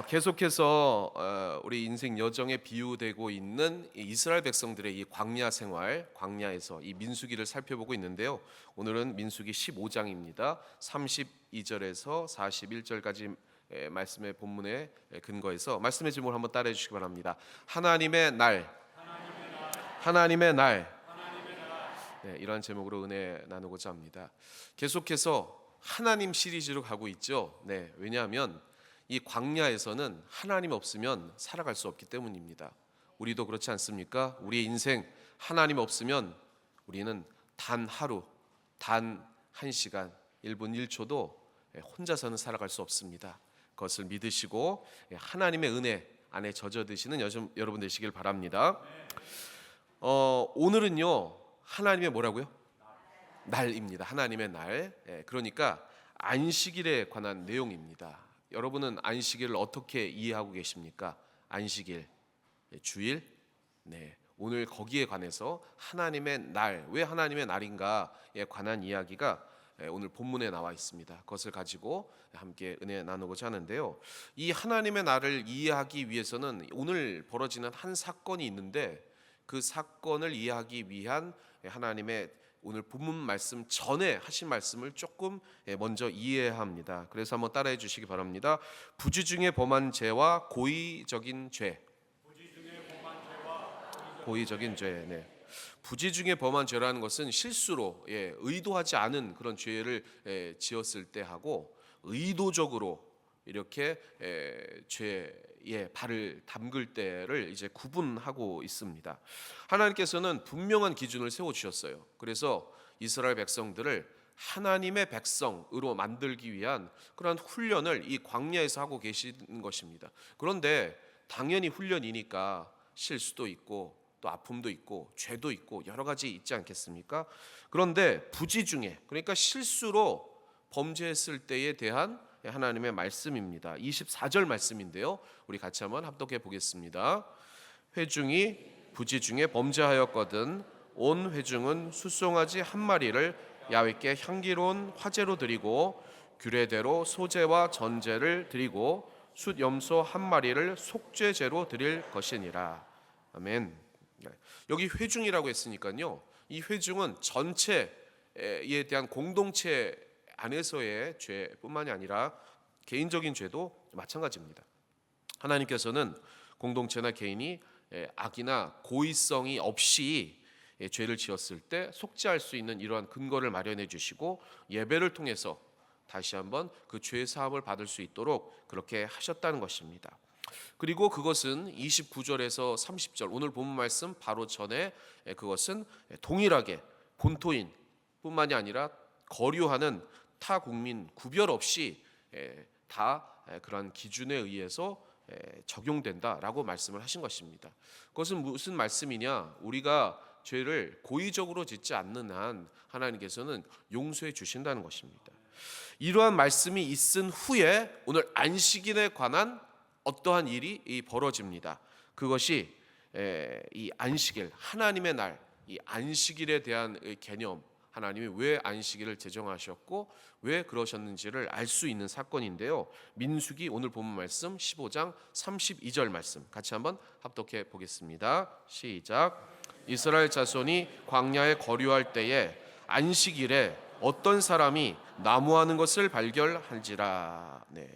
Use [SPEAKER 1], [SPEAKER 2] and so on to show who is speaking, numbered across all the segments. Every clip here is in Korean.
[SPEAKER 1] 계속해서 우리 인생 여정에 비유되고 있는 이 이스라엘 백성들의 이 광야 생활, 광야에서 이 민수기를 살펴보고 있는데요. 오늘은 민수기 15장입니다. 32절에서 41절까지 말씀의 본문에 근거해서 말씀의 제목을 한번 따라해 주시기 바랍니다. 하나님의 날, 하나님의 날. 네, 이러한 제목으로 은혜 나누고자 합니다. 계속해서 하나님 시리즈로 가고 있죠. 네, 왜냐하면 이 광야에서는 하나님 없으면 살아갈 수 없기 때문입니다. 우리도 그렇지 않습니까? 우리의 인생 하나님 없으면 우리는 단 하루, 단 1시간, 1분 1초도 혼자서는 살아갈 수 없습니다. 그것을 믿으시고 하나님의 은혜 안에 젖어드시는 여러분 되시길 바랍니다. 오늘은요 하나님의 뭐라고요? 날입니다. 하나님의 날. 그러니까 안식일에 관한 내용입니다. 여러분은 안식일을 어떻게 이해하고 계십니까? 안식일, 주일. 네, 오늘 거기에 관해서 하나님의 날, 왜 하나님의 날인가에 관한 이야기가 오늘 본문에 나와 있습니다. 그것을 가지고 함께 은혜 나누고자 하는데요. 이 하나님의 날을 이해하기 위해서는 오늘 벌어지는 한 사건이 있는데 그 사건을 이해하기 위한 하나님의 오늘 본문 말씀 전에 하신 말씀을 조금 먼저 이해해야 합니다. 그래서 한번 따라해 주시기 바랍니다. 부지 중에 범한 죄와 고의적인 죄. 고의적인 죄. 네. 부지 중에 범한 죄라는 것은 실수로 의도하지 않은 그런 죄를 지었을 때 하고 의도적으로 이렇게 죄에 발을 담글 때를 이제 구분하고 있습니다. 하나님께서는 분명한 기준을 세워 주셨어요. 그래서 이스라엘 백성들을 하나님의 백성으로 만들기 위한 그런 훈련을 이 광야에서 하고 계시는 것입니다. 그런데 당연히 훈련이니까 실수도 있고 또 아픔도 있고 죄도 있고 여러 가지 있지 않겠습니까? 그런데 부지 중에, 그러니까 실수로 범죄했을 때에 대한 하나님의 말씀입니다. 24절 말씀인데요. 우리 같이 한번 합독해 보겠습니다. 회중이 부지 중에 범죄하였거든 온 회중은 숫송아지 한 마리를 야훼께 향기로운 화제로 드리고 규례대로 소제와 전제를 드리고 숫염소 한 마리를 속죄제로 드릴 것이니라. 아멘. 여기 회중이라고 했으니까요. 이 회중은 전체에 대한 공동체 안에서의 죄뿐만이 아니라 개인적인 죄도 마찬가지입니다. 하나님께서는 공동체나 개인이 악이나 고의성이 없이 죄를 지었을 때 속죄할 수 있는 이러한 근거를 마련해 주시고 예배를 통해서 다시 한번 그 죄 사함을 받을 수 있도록 그렇게 하셨다는 것입니다. 그리고 그것은 29절에서 30절 오늘 본문 말씀 바로 전에 그것은 동일하게 본토인 뿐만이 아니라 거류하는 타 국민 구별 없이 다 그러한 기준에 의해서 적용된다라고 말씀을 하신 것입니다. 그것은 무슨 말씀이냐? 우리가 죄를 고의적으로 짓지 않는 한 하나님께서는 용서해 주신다는 것입니다. 이러한 말씀이 있은 후에 오늘 안식일에 관한 어떠한 일이 벌어집니다. 그것이 이 안식일, 하나님의 날, 이 안식일에 대한 개념, 하나님이 왜 안식일을 제정하셨고 왜 그러셨는지를 알 수 있는 사건인데요. 민수기 오늘 본문 말씀 15장 32절 말씀 같이 한번 합독해 보겠습니다. 시작. 이스라엘 자손이 광야에 거류할 때에 안식일에 어떤 사람이 나무하는 것을 발견한지라. 네.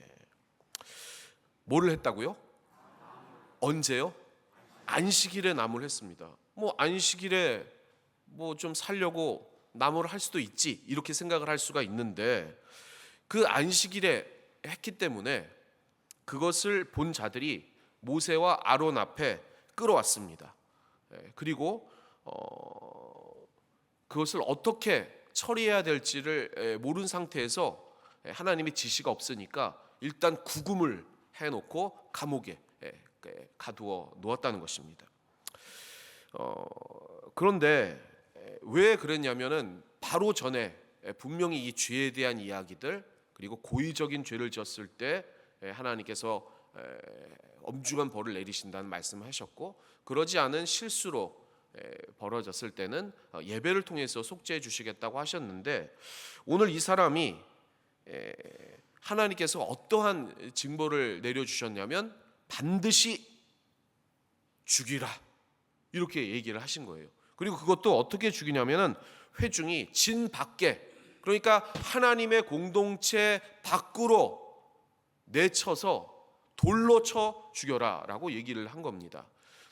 [SPEAKER 1] 뭐를 했다고요? 언제요? 안식일에 나무를 했습니다. 뭐 안식일에 뭐 좀 살려고 나무를 할 수도 있지 이렇게 생각을 할 수가 있는데 그 안식일에 했기 때문에 그것을 본 자들이 모세와 아론 앞에 끌어왔습니다. 그리고 그것을 어떻게 처리해야 될지를 모르는 상태에서 하나님의 지시가 없으니까 일단 구금을 해놓고 감옥에 가두어 놓았다는 것입니다. 그런데 왜 그랬냐면은 바로 전에 분명히 이 죄에 대한 이야기들 그리고 고의적인 죄를 지었을 때 하나님께서 엄중한 벌을 내리신다는 말씀을 하셨고 그러지 않은 실수로 벌어졌을 때는 예배를 통해서 속죄해 주시겠다고 하셨는데 오늘 이 사람이 하나님께서 어떠한 징벌을 내려주셨냐면 반드시 죽이라, 이렇게 얘기를 하신 거예요. 그리고 그것도 어떻게 죽이냐면은 회중이 진 밖에, 그러니까 하나님의 공동체 밖으로 내쳐서 돌로 쳐 죽여라 라고 얘기를 한 겁니다.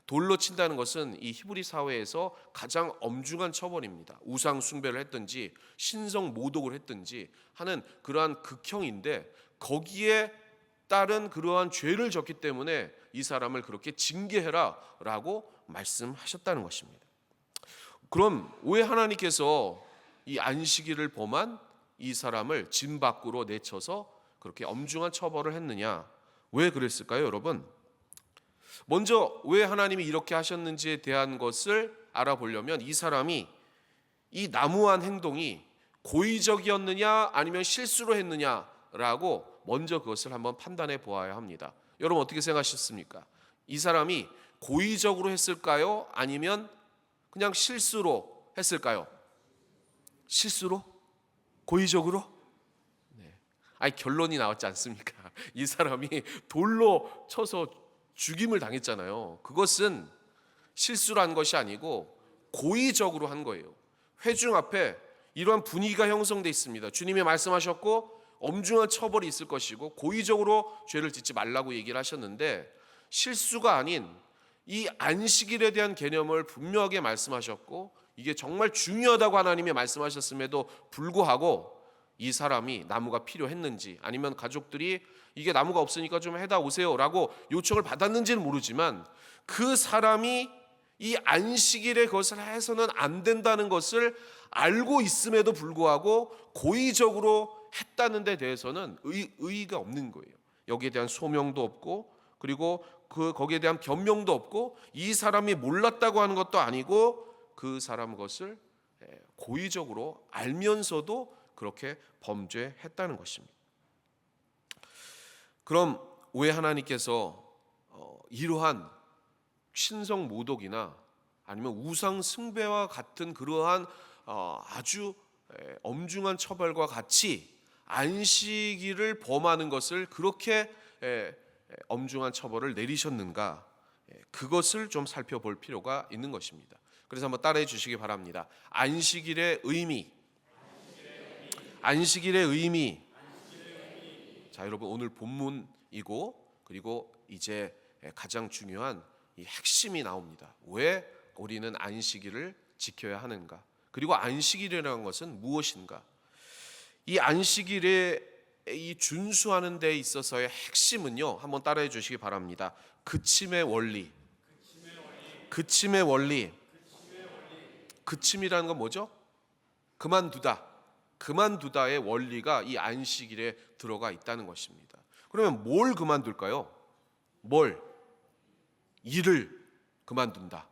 [SPEAKER 1] 돌로 친다는 것은 이 히브리 사회에서 가장 엄중한 처벌입니다. 우상 숭배를 했든지 신성 모독을 했든지 하는 그러한 극형인데, 거기에 따른 그러한 죄를 졌기 때문에 이 사람을 그렇게 징계해라 라고 말씀하셨다는 것입니다. 그럼 왜 하나님께서 이 안식일을 범한 이 사람을 진 밖으로 내쳐서 그렇게 엄중한 처벌을 했느냐? 왜 그랬을까요, 여러분? 먼저 왜 하나님이 이렇게 하셨는지에 대한 것을 알아보려면 이 사람이 이 나무한 행동이 고의적이었느냐 아니면 실수로 했느냐라고 먼저 그것을 한번 판단해 보아야 합니다. 여러분 어떻게 생각하셨습니까? 이 사람이 고의적으로 했을까요? 아니면 그냥 실수로 했을까요? 실수로? 고의적으로? 아니 결론이 나왔지 않습니까? 이 사람이 돌로 쳐서 죽임을 당했잖아요. 그것은 실수로 한 것이 아니고 고의적으로 한 거예요. 회중 앞에 이러한 분위기가 형성돼 있습니다. 주님이 말씀하셨고 엄중한 처벌이 있을 것이고 고의적으로 죄를 짓지 말라고 얘기를 하셨는데, 실수가 아닌 이 안식일에 대한 개념을 분명하게 말씀하셨고 이게 정말 중요하다고 하나님이 말씀하셨음에도 불구하고 이 사람이 나무가 필요했는지, 아니면 가족들이 이게 나무가 없으니까 좀 해다 오세요 라고 요청을 받았는지는 모르지만, 그 사람이 이 안식일에 그것을 해서는 안 된다는 것을 알고 있음에도 불구하고 고의적으로 했다는 데 대해서는 의의가 없는 거예요. 여기에 대한 소명도 없고, 그리고 거기에 대한 변명도 없고, 이 사람이 몰랐다고 하는 것도 아니고 그 사람 것을 고의적으로 알면서도 그렇게 범죄했다는 것입니다. 그럼 왜 하나님께서 이러한 신성 모독이나 아니면 우상 숭배와 같은 그러한 아주 엄중한 처벌과 같이 안식일을 범하는 것을 그렇게 엄중한 처벌을 내리셨는가? 그것을 좀 살펴볼 필요가 있는 것입니다. 그래서 한번 따라해 주시기 바랍니다. 안식일의 의미. 안식일의 의미. 자, 여러분 오늘 본문이고, 그리고 이제 가장 중요한 이 핵심이 나옵니다. 왜 우리는 안식일을 지켜야 하는가? 그리고 안식일이라는 것은 무엇인가? 이 안식일에 이 준수하는 데 있어서의 핵심은요, 한번 따라해 주시기 바랍니다. 그침의 원리. 그침의 원리. 그침이라는 건 뭐죠? 그만두다. 그만두다의 원리가 이 안식일에 들어가 있다는 것입니다. 그러면 뭘 그만둘까요? 뭘? 일을 그만둔다.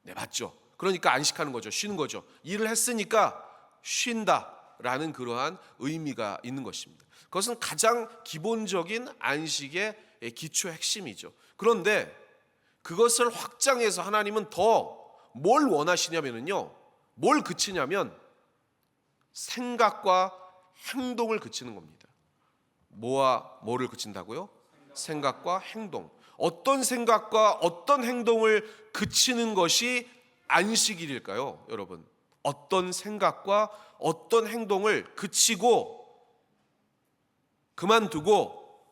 [SPEAKER 1] 네, 맞죠? 그러니까 안식하는 거죠. 쉬는 거죠. 일을 했으니까 쉰다라는 그러한 의미가 있는 것입니다. 그것은 가장 기본적인 안식의 기초 핵심이죠. 그런데 그것을 확장해서 하나님은 더 뭘 원하시냐면요, 뭘 그치냐면 생각과 행동을 그치는 겁니다. 뭐와 뭐를 그친다고요? 생각과 행동. 어떤 생각과 어떤 행동을 그치는 것이 안식일일까요, 여러분? 어떤 생각과 어떤 행동을 그치고 그만두고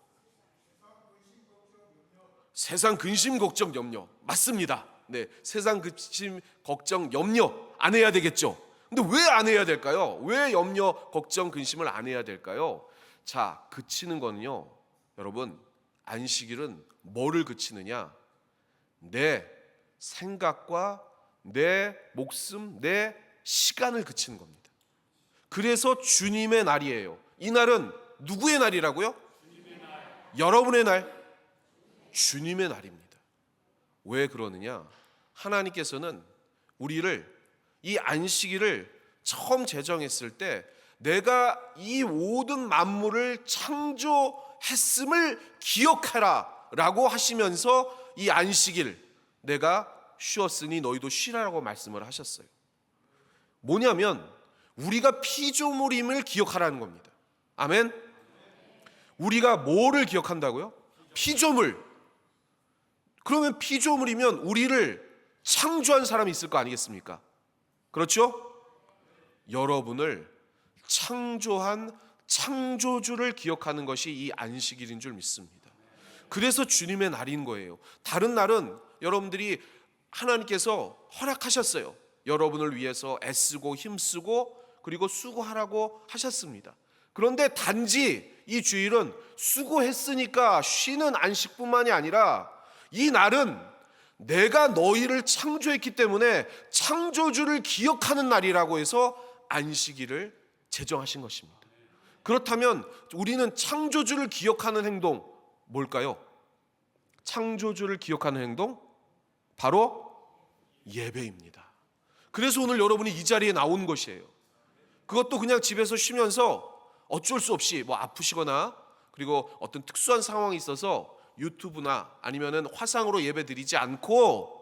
[SPEAKER 1] 세상 근심 걱정 염려. 맞습니다. 네, 세상 근심 걱정 염려 안 해야 되겠죠. 근데 왜 안 해야 될까요? 왜 염려 걱정 근심을 안 해야 될까요? 자, 그치는 거는요, 여러분, 안식일은 뭐를 그치느냐? 내 생각과 내 목숨, 내 시간을 그치는 겁니다. 그래서 주님의 날이에요. 이 날은 누구의 날이라고요? 주님의 날. 여러분의 날, 주님의 날입니다. 왜 그러느냐? 하나님께서는 우리를 이 안식일을 처음 제정했을 때 내가 이 모든 만물을 창조했음을 기억하라 라고 하시면서 이 안식일 내가 쉬었으니 너희도 쉬라라고 말씀을 하셨어요. 뭐냐면 우리가 피조물임을 기억하라는 겁니다. 아멘. 우리가 뭐를 기억한다고요? 피조물. 그러면 피조물이면 우리를 창조한 사람이 있을 거 아니겠습니까? 그렇죠? 여러분을 창조한 창조주를 기억하는 것이 이 안식일인 줄 믿습니다. 그래서 주님의 날인 거예요. 다른 날은 여러분들이 하나님께서 허락하셨어요. 여러분을 위해서 애쓰고 힘쓰고 그리고 수고하라고 하셨습니다. 그런데 단지 이 주일은 수고했으니까 쉬는 안식뿐만이 아니라 이 날은 내가 너희를 창조했기 때문에 창조주를 기억하는 날이라고 해서 안식일을 제정하신 것입니다. 그렇다면 우리는 창조주를 기억하는 행동 뭘까요? 창조주를 기억하는 행동? 바로 예배입니다. 그래서 오늘 여러분이 이 자리에 나온 것이에요. 그것도 그냥 집에서 쉬면서 어쩔 수 없이 아프시거나 그리고 어떤 특수한 상황이 있어서 유튜브나 아니면은 화상으로 예배 드리지 않고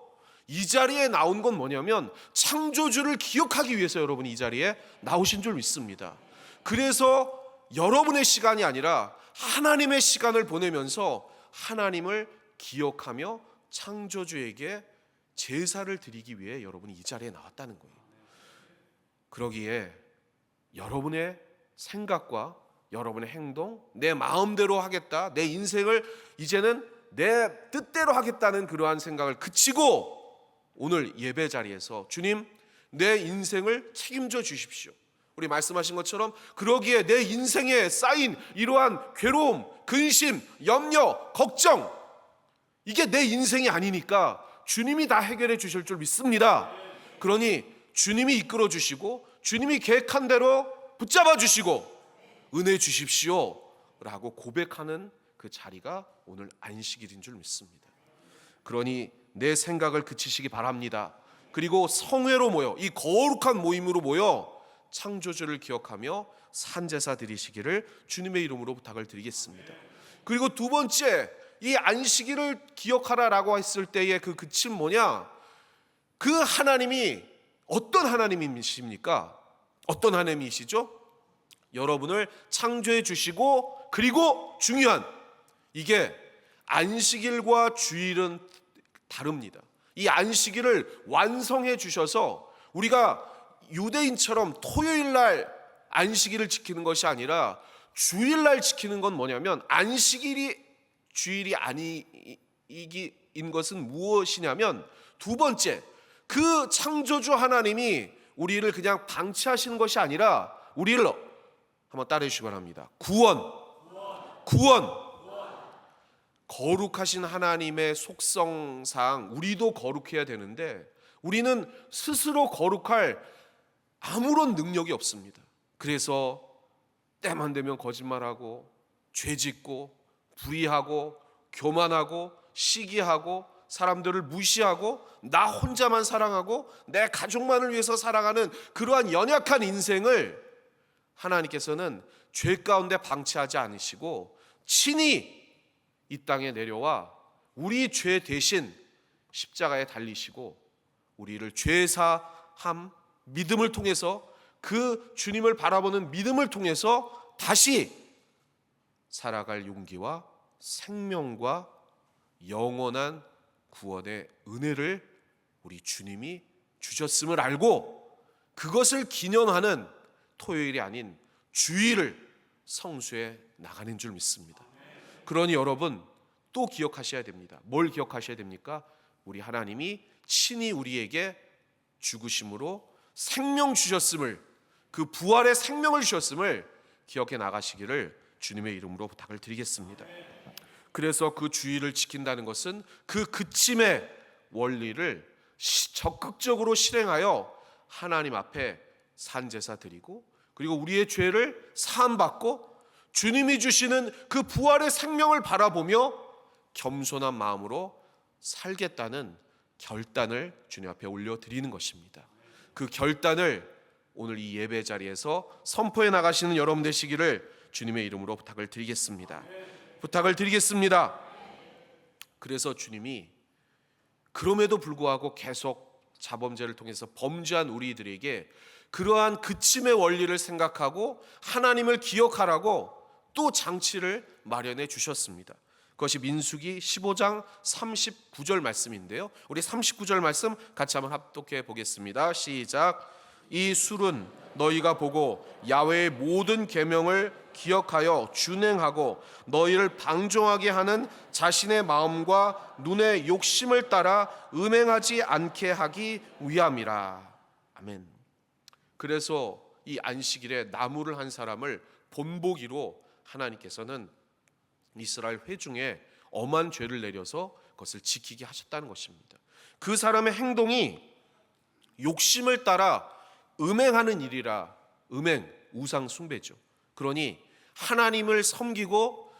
[SPEAKER 1] 이 자리에 나온 건 뭐냐면 창조주를 기억하기 위해서 여러분이 이 자리에 나오신 줄 믿습니다. 그래서 여러분의 시간이 아니라 하나님의 시간을 보내면서 하나님을 기억하며 창조주에게 제사를 드리기 위해 여러분이 이 자리에 나왔다는 거예요. 그러기에 여러분의 생각과 여러분의 행동, 내 마음대로 하겠다, 내 인생을 이제는 내 뜻대로 하겠다는 그러한 생각을 그치고 오늘 예배 자리에서 주님, 내 인생을 책임져 주십시오. 우리 말씀하신 것처럼 그러기에 내 인생에 쌓인 이러한 괴로움, 근심, 염려, 걱정, 이게 내 인생이 아니니까 주님이 다 해결해 주실 줄 믿습니다. 그러니 주님이 이끌어 주시고 주님이 계획한 대로 붙잡아 주시고 은혜 주십시오 라고 고백하는 그 자리가 오늘 안식일인 줄 믿습니다. 그러니 내 생각을 그치시기 바랍니다. 그리고 성회로 모여, 이 거룩한 모임으로 모여 창조주를 기억하며 산제사 드리시기를 주님의 이름으로 부탁을 드리겠습니다. 그리고 두 번째, 이 안식일을 기억하라라고 했을 때의 그 그침 뭐냐? 그 하나님이 어떤 하나님이십니까? 어떤 하나님이시죠? 여러분을 창조해 주시고 그리고 중요한 이게 안식일과 주일은 다릅니다. 이 안식일을 완성해 주셔서 우리가 유대인처럼 토요일 날 안식일을 지키는 것이 아니라 주일 날 지키는 건 뭐냐면 안식일이 주일이 아니인 것은 무엇이냐면 두 번째, 그 창조주 하나님이 우리를 그냥 방치하시는 것이 아니라 우리를 한번 따라해 주시기 바랍니다. 구원. 거룩하신 하나님의 속성상 우리도 거룩해야 되는데 우리는 스스로 거룩할 아무런 능력이 없습니다. 그래서 때만 되면 거짓말하고 죄짓고 불의하고 교만하고 시기하고 사람들을 무시하고 나 혼자만 사랑하고 내 가족만을 위해서 살아가는 그러한 연약한 인생을 하나님께서는 죄 가운데 방치하지 않으시고 친히 이 땅에 내려와 우리 죄 대신 십자가에 달리시고 우리를 죄사함 믿음을 통해서 그 주님을 바라보는 믿음을 통해서 다시 살아갈 용기와 생명과 영원한 구원의 은혜를 우리 주님이 주셨음을 알고 그것을 기념하는 토요일이 아닌 주일을 성수해 나가는 줄 믿습니다. 그러니 여러분 또 기억하셔야 됩니다. 뭘 기억하셔야 됩니까? 우리 하나님이 친히 우리에게 죽으심으로 생명 주셨음을, 그 부활의 생명을 주셨음을 기억해 나가시기를 주님의 이름으로 부탁을 드리겠습니다. 그래서 그 주일을 지킨다는 것은 그 그침의 원리를 적극적으로 실행하여 하나님 앞에 산제사 드리고 그리고 우리의 죄를 사함받고 주님이 주시는 그 부활의 생명을 바라보며 겸손한 마음으로 살겠다는 결단을 주님 앞에 올려드리는 것입니다. 그 결단을 오늘 이 예배 자리에서 선포해 나가시는 여러분 되시기를 주님의 이름으로 부탁을 드리겠습니다. 그래서 주님이 그럼에도 불구하고 계속 자범죄를 통해서 범죄한 우리들에게 그러한 그침의 원리를 생각하고 하나님을 기억하라고 또 장치를 마련해 주셨습니다. 그것이 민수기 15장 39절 말씀인데요. 우리 39절 말씀 같이 한번 합독해 보겠습니다. 시작. 이 술은 너희가 보고 야훼의 모든 계명을 기억하여 준행하고 너희를 방종하게 하는 자신의 마음과 눈의 욕심을 따라 음행하지 않게 하기 위함이라. 아멘. 그래서 이 안식일에 나무를 한 사람을 본보기로 하나님께서는 이스라엘 회중에 엄한 죄를 내려서 그것을 지키게 하셨다는 것입니다. 그 사람의 행동이 욕심을 따라 음행하는 일이라. 음행, 우상 숭배죠. 그러니 하나님을 섬기고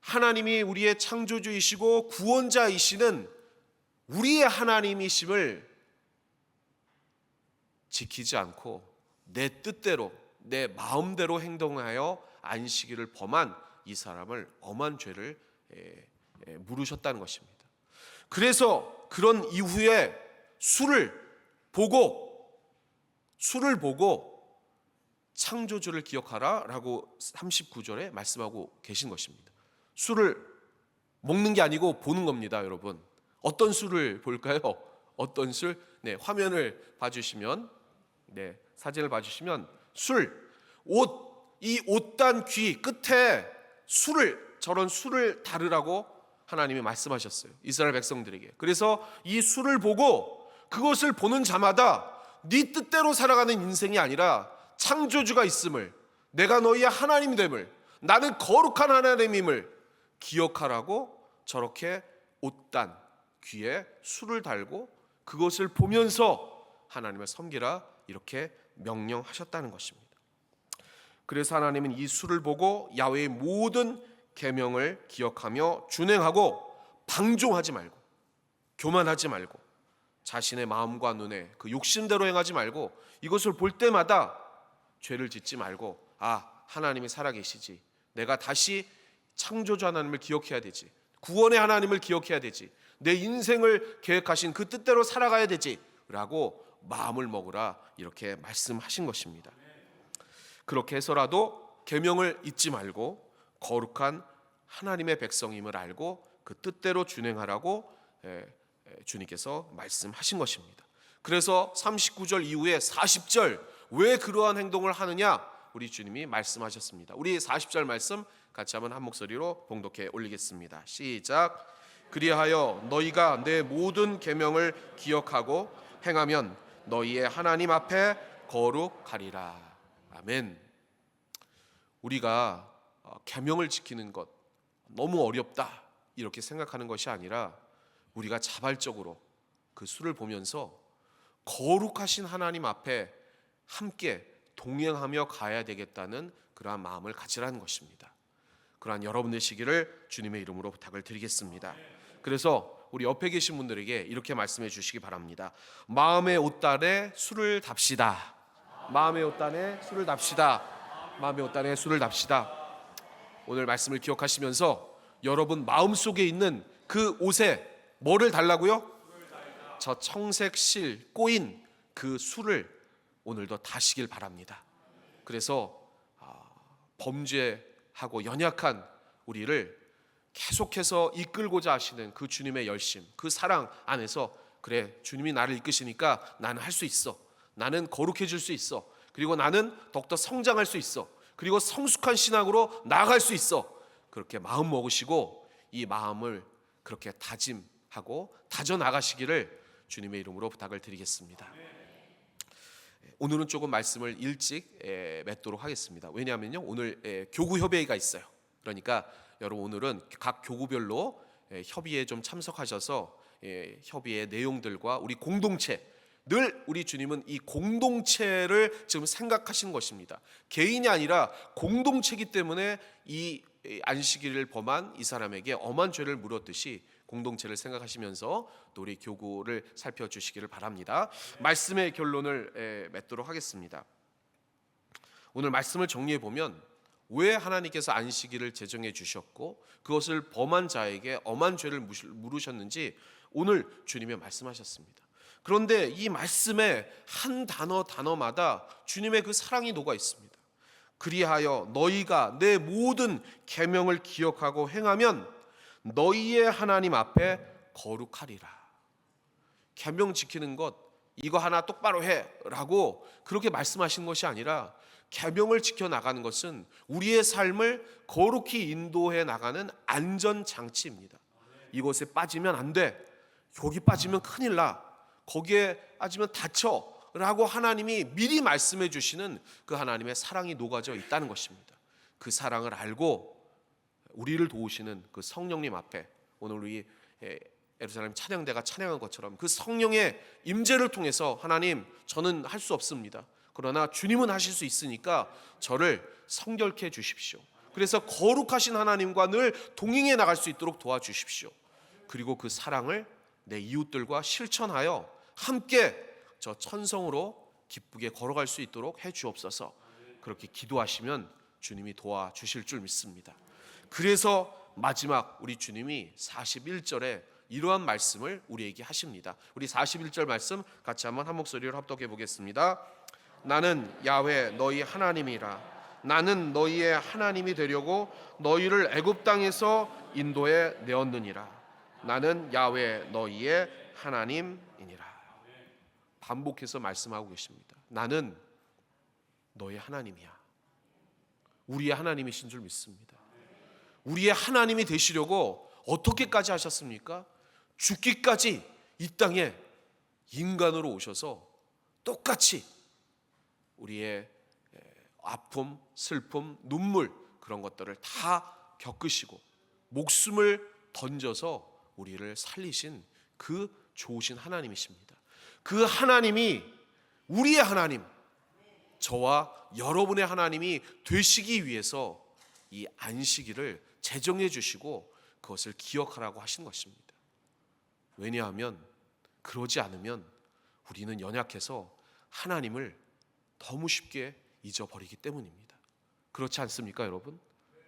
[SPEAKER 1] 하나님이 우리의 창조주이시고 구원자이시는 우리의 하나님이심을 지키지 않고 내 뜻대로 내 마음대로 행동하여 안식일을 범한 이 사람을 엄한 죄를 물으셨다는 것입니다. 그래서 그런 이후에 술을 보고 창조주를 기억하라 라고 39절에 말씀하고 계신 것입니다. 술을 먹는 게 아니고 보는 겁니다, 여러분. 어떤 술을 볼까요? 어떤 술? 네, 화면을 봐주시면, 네, 사진을 봐주시면 이 옷단 귀 끝에 저런 술을 다르라고 하나님이 말씀하셨어요, 이스라엘 백성들에게. 그래서 이 술을 보고 그것을 보는 자마다 네 뜻대로 살아가는 인생이 아니라 창조주가 있음을, 내가 너희의 하나님됨을, 나는 거룩한 하나님임을 기억하라고 저렇게 옷단 귀에 술을 달고 그것을 보면서 하나님을 섬기라 이렇게 명령하셨다는 것입니다. 그래서 하나님은 이 술을 보고 야훼의 모든 계명을 기억하며 준행하고 방종하지 말고 교만하지 말고 자신의 마음과 눈에 그 욕심대로 행하지 말고 이것을 볼 때마다 죄를 짓지 말고 하나님이 살아계시지, 내가 다시 창조주 하나님을 기억해야 되지, 구원의 하나님을 기억해야 되지, 내 인생을 계획하신 그 뜻대로 살아가야 되지 라고 마음을 먹으라 이렇게 말씀하신 것입니다. 그렇게 해서라도 계명을 잊지 말고 거룩한 하나님의 백성임을 알고 그 뜻대로 준행하라고 주님께서 말씀하신 것입니다. 그래서 39절 이후에 40절 왜 그러한 행동을 하느냐 우리 주님이 말씀하셨습니다. 우리 40절 말씀 같이 한번 한 목소리로 봉독해 올리겠습니다. 시작. 그리하여 너희가 내 모든 계명을 기억하고 행하면 너희의 하나님 앞에 거룩하리라. 아멘. 우리가 계명을 지키는 것 너무 어렵다 이렇게 생각하는 것이 아니라 우리가 자발적으로 그 수를 보면서 거룩하신 하나님 앞에 함께 동행하며 가야 되겠다는 그러한 마음을 가지라는 것입니다. 그러한 여러분 되시기를 주님의 이름으로 부탁을 드리겠습니다. 그래서 우리 옆에 계신 분들에게 이렇게 말씀해 주시기 바랍니다. 마음의 옷단에 술을 답시다. 마음의 옷단에 술을 답시다. 마음의 옷단에 술을 답시다. 오늘 말씀을 기억하시면서 여러분 마음속에 있는 그 옷에 뭐를 달라고요? 저 청색 실 꼬인 그 술을 오늘도 다시길 바랍니다. 그래서 범죄하고 연약한 우리를 계속해서 이끌고자 하시는 그 주님의 열심, 그 사랑 안에서 그래 주님이 나를 이끄시니까 나는 할 수 있어, 나는 거룩해질 수 있어, 그리고 나는 더욱더 성장할 수 있어, 그리고 성숙한 신앙으로 나아갈 수 있어, 그렇게 마음 먹으시고 이 마음을 그렇게 다짐하고 다져나가시기를 주님의 이름으로 부탁을 드리겠습니다. 오늘은 조금 말씀을 일찍 맺도록 하겠습니다. 왜냐하면요 오늘 교구협의회가 있어요. 그러니까 여러분 오늘은 각 교구별로 협의에 좀 참석하셔서 협의의 내용들과 우리 공동체, 늘 우리 주님은 이 공동체를 지금 생각하시는 것입니다. 개인이 아니라 공동체이기 때문에 이 안식일을 범한 이 사람에게 엄한 죄를 물었듯이 공동체를 생각하시면서 또 우리 교구를 살펴주시기를 바랍니다. 말씀의 결론을 맺도록 하겠습니다. 오늘 말씀을 정리해 보면 왜 하나님께서 안식일을 제정해 주셨고 그것을 범한 자에게 엄한 죄를 물으셨는지 오늘 주님이 말씀하셨습니다. 그런데 이 말씀에 한 단어마다 주님의 그 사랑이 녹아 있습니다. 그리하여 너희가 내 모든 계명을 기억하고 행하면 너희의 하나님 앞에 거룩하리라. 계명 지키는 것, 이거 하나 똑바로 해라고 그렇게 말씀하신 것이 아니라, 계명을 지켜 나가는 것은 우리의 삶을 거룩히 인도해 나가는 안전장치입니다. 이곳에 빠지면 안 돼, 여기 빠지면 큰일 나, 거기에 빠지면 다쳐 라고 하나님이 미리 말씀해 주시는 그 하나님의 사랑이 녹아져 있다는 것입니다. 그 사랑을 알고 우리를 도우시는 그 성령님 앞에, 오늘 우리 예루살렘 찬양대가 찬양한 것처럼 그 성령의 임재를 통해서, 하나님, 저는 할 수 없습니다. 그러나 주님은 하실 수 있으니까 저를 성결케 해 주십시오. 그래서 거룩하신 하나님과 늘 동행해 나갈 수 있도록 도와주십시오. 그리고 그 사랑을 내 이웃들과 실천하여 함께 저 천성으로 기쁘게 걸어갈 수 있도록 해 주옵소서. 그렇게 기도하시면 주님이 도와주실 줄 믿습니다. 그래서 마지막 우리 주님이 41절에 이러한 말씀을 우리에게 하십니다. 우리 41절 말씀 같이 한번 한 목소리로 합독해 보겠습니다. 나는 야훼 너희 하나님이라. 나는 너희의 하나님이 되려고 너희를 애굽 땅에서 인도해 내었느니라. 나는 야훼 너희의 하나님이니라. 반복해서 말씀하고 계십니다. 나는 너의 하나님이야. 우리의 하나님이신 줄 믿습니다. 우리의 하나님이 되시려고 어떻게까지 하셨습니까? 죽기까지 이 땅에 인간으로 오셔서 똑같이 우리의 아픔, 슬픔, 눈물, 그런 것들을 다 겪으시고 목숨을 던져서 우리를 살리신 그 좋으신 하나님이십니다. 그 하나님이 우리의 하나님, 저와 여러분의 하나님이 되시기 위해서 이 안식일을 제정해 주시고 그것을 기억하라고 하신 것입니다. 왜냐하면 그러지 않으면 우리는 연약해서 하나님을 너무 쉽게 잊어버리기 때문입니다. 그렇지 않습니까, 여러분?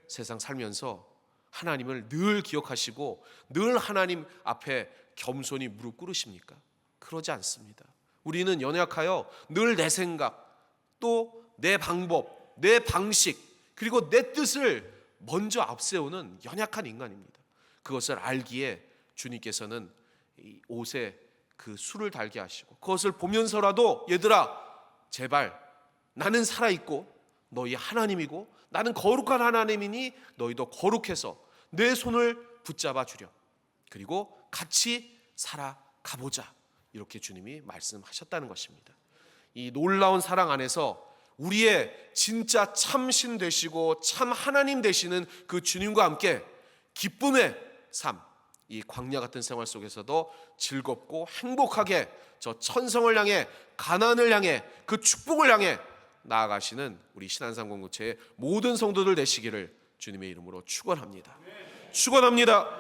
[SPEAKER 1] 세상 살면서 하나님을 늘 기억하시고 늘 하나님 앞에 겸손히 무릎 꿇으십니까? 그러지 않습니다. 우리는 연약하여 늘 내 생각, 또 내 방법, 내 방식, 그리고 내 뜻을 먼저 앞세우는 연약한 인간입니다. 그것을 알기에 주님께서는 이 옷에 그 술을 달게 하시고, 그것을 보면서라도 얘들아, 제발 나는 살아있고 너희 하나님이고 나는 거룩한 하나님이니 너희도 거룩해서 내 손을 붙잡아 주렴. 그리고 같이 살아가보자. 이렇게 주님이 말씀하셨다는 것입니다. 이 놀라운 사랑 안에서 우리의 진짜 참신 되시고 참 하나님 되시는 그 주님과 함께 기쁨의 삶, 이 광야 같은 생활 속에서도 즐겁고 행복하게 저 천성을 향해, 가나안을 향해, 그 축복을 향해 나아가시는 우리 신안산 공동체의 모든 성도들 되시기를 주님의 이름으로 축원합니다. 축원합니다.